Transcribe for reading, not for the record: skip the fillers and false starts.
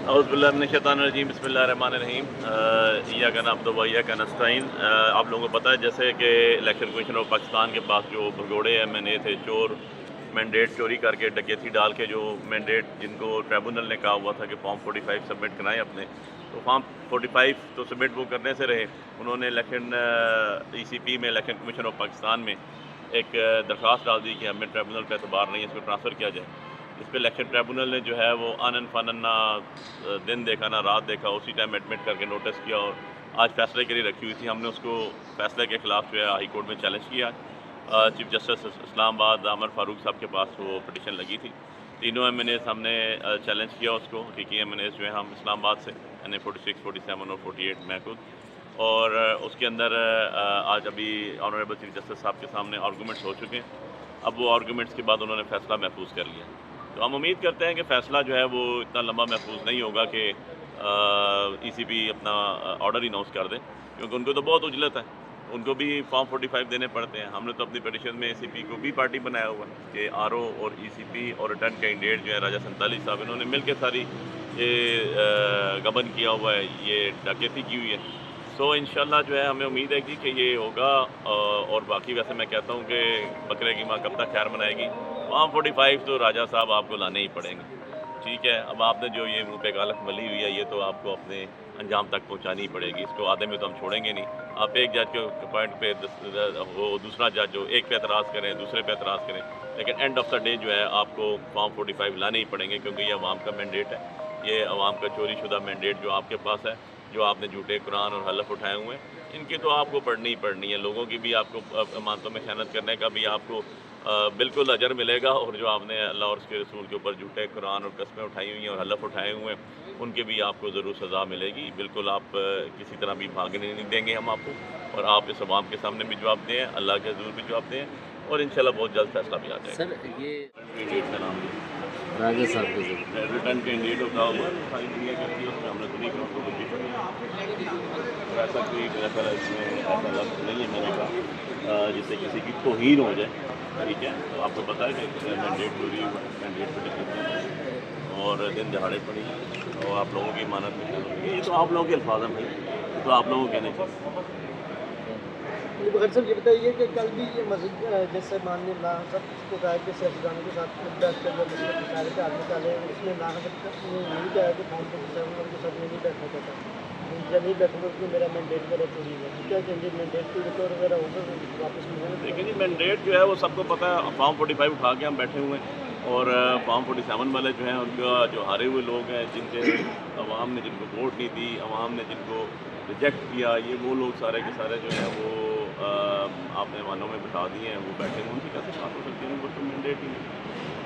اعوذ باللہ من الشیطان الرجیم بسم اللہ الرحمن الرحیم ایاک نعبد و ایاک نستعین۔ آپ لوگوں کو پتہ ہے جیسے کہ الیکشن کمیشن آف پاکستان کے پاس جو بھگوڑے ایم این اے تھے، چور مینڈیٹ چوری کر کے ڈکیتی ڈال کے جو مینڈیٹ جن کو ٹریبونل نے کہا ہوا تھا کہ فارم 45 سبمٹ کرائیں اپنے، تو فارم 45 تو سبمٹ وہ کرنے سے رہے۔ انہوں نے الیکشن ای سی پی میں، الیکشن کمیشن آف پاکستان میں ایک درخواست ڈال دی کہ ہمیں ٹریبونل پہ اعتبار نہیں ہے، اس کو ٹرانسفر کیا جائے۔ اس پہ الیکشن ٹریبونل نے جو ہے وہ آنن فنن نہ دن دیکھا نہ رات دیکھا، اسی ٹائم ایڈمٹ کر کے نوٹس کیا اور آج فیصلے کے لیے رکھی ہوئی تھی۔ ہم نے اس کو فیصلے کے خلاف جو ہے ہائی کورٹ میں چیلنج کیا۔ چیف جسٹس اسلام آباد عامر فاروق صاحب کے پاس وہ پٹیشن لگی تھی۔ تینوں ایم این ایز ہم نے چیلنج کیا اس کو، حقیقی ایم این ایز جو ہیں ہم اسلام آباد سے یعنی 46 47 اور 48 میں خود، اور اس کے اندر آج ابھی آنریبل چیف جسٹس صاحب کے سامنے آرگومنٹس ہو چکے ہیں۔ اب وہ آرگومنٹس کے بعد انہوں نے فیصلہ محفوظ کر لیا، تو ہم امید کرتے ہیں کہ فیصلہ جو ہے وہ اتنا لمبا محفوظ نہیں ہوگا کہ ای سی پی اپنا آرڈر ہی اناؤنس کر دیں، کیونکہ ان کو تو بہت اجلت ہے، ان کو بھی فارم 45 دینے پڑتے ہیں۔ ہم نے تو اپنی پٹیشن میں ای سی پی کو بھی پارٹی بنایا ہوا ہے کہ آر او اور ای سی پی اور ریٹرن کینڈیڈیٹ جو ہے راجہ سنتالی صاحب، انہوں نے مل کے ساری یہ گبن کیا ہوا ہے، یہ ڈکیتی کی ہوئی ہے۔ سو انشاءاللہ جو ہے ہمیں امید ہے کہ یہ ہوگا، اور باقی ویسے میں کہتا ہوں کہ بکرے کی ماں کب تک خیر منائے گی، فارم 45 تو راجہ صاحب آپ کو لانے ہی پڑیں گے، ٹھیک ہے۔ اب آپ نے جو یہ منہ پہ غلط ملی ہوئی ہے، یہ تو آپ کو اپنے انجام تک پہنچانی ہی پڑے گی، اس کو آدھے میں تو ہم چھوڑیں گے نہیں۔ آپ ایک جج کے پوائنٹ پہ وہ دوسرا جج ہو، ایک پہ اعتراض کریں، دوسرے پہ اعتراض کریں، لیکن اینڈ آف دا ڈے جو ہے آپ کو فارم 45 لانے ہی پڑیں گے، کیونکہ یہ عوام کا مینڈیٹ ہے، یہ عوام کا چوری شدہ مینڈیٹ جو آپ کے پاس ہے، جو آپ نے جھوٹے قرآن اور حلف اٹھائے ہوئے ہیں، ان کی تو آپ کو پڑھنی ہی پڑھنی ہے۔ لوگوں کی بھی آپ کو امانتوں میں خیانت کرنے کا بھی آپ کو بالکل اجر ملے گا، اور جو آپ نے اللہ اور اس کے رسول کے اوپر جھوٹے قرآن اور قسمیں اٹھائی ہوئی ہیں اور حلف اٹھائے ہوئے ہیں، ان کے بھی آپ کو ضرور سزا ملے گی۔ بالکل آپ کسی طرح بھی بھاگنے نہیں دیں گے ہم آپ کو، اور آپ اس عوام کے سامنے بھی جواب دیں، اللہ کے حضور بھی جواب دیں، اور انشاءاللہ بہت جلد فیصلہ بھی آ جائے گا۔ سر یہ کینڈیڈیٹ کا نام راجہ صاحب کے ذریعے ریٹرن کینڈیڈیٹ ہوتا ہوگا، ساری دنیا کرتی ہے، اس میں ہم نے تو نہیں کہا، اس کو کچھ بھی ایسا کوئی ایسا اس میں ایسا لفظ نہیں ہے میں نے کہا جس سے کسی کی توہین ہو جائے، ٹھیک ہے۔ تو آپ کو پتہ ہے کہ مینڈیٹ چوری ہوا ہے، مینڈیٹ پہ ڈکیتی اور دن دہاڑے پڑی، اور آپ لوگوں کی امانت میں شامل ہوئی، یہ تو آپ لوگوں کے الفاظ ہیں بھائی، یہ تو آپ لوگوں کو کہنے چاہیے۔ بغیر صاحب یہ بتائیے کہ کل بھی یہ مسجد جیسے ماننی اللہ حضرت کو کہا کہ سیاستدانوں کے ساتھ بیٹھ کر جو مسئلہ پچھاڑے کے آگے چلے، اس میں اللہ حضرت نے یہی کہا کہ فارم 47 کے ساتھ میں نہیں بیٹھنا چاہتا، جب نہیں بیٹھوں گا کہ میرا مینڈیٹ میرا چوری ہے، کیا کہیں گے مینڈیٹ کی ریکور وغیرہ ہوگا واپس ملے گا؟ لیکن یہ مینڈیٹ جو ہے وہ سب کو پتہ ہے، فارم 45 اٹھا کے ہم بیٹھے ہوئے ہیں، اور فارم 47 والے جو ہیں ان کا جو ہارے ہوئے لوگ ہیں، جن کے عوام نے جن کو ووٹ نہیں دی، عوام نے جن کو ریجیکٹ کیا، یہ وہ لوگ سارے کے سارے جو ہیں وہ آپ نے ایوانوں میں بٹھا دیے ہیں، وہ بیٹھے ہیں، ان کی کیسے بات ہو سکتی ہے؟ ان کو تو مینڈیٹ ہی نہیں۔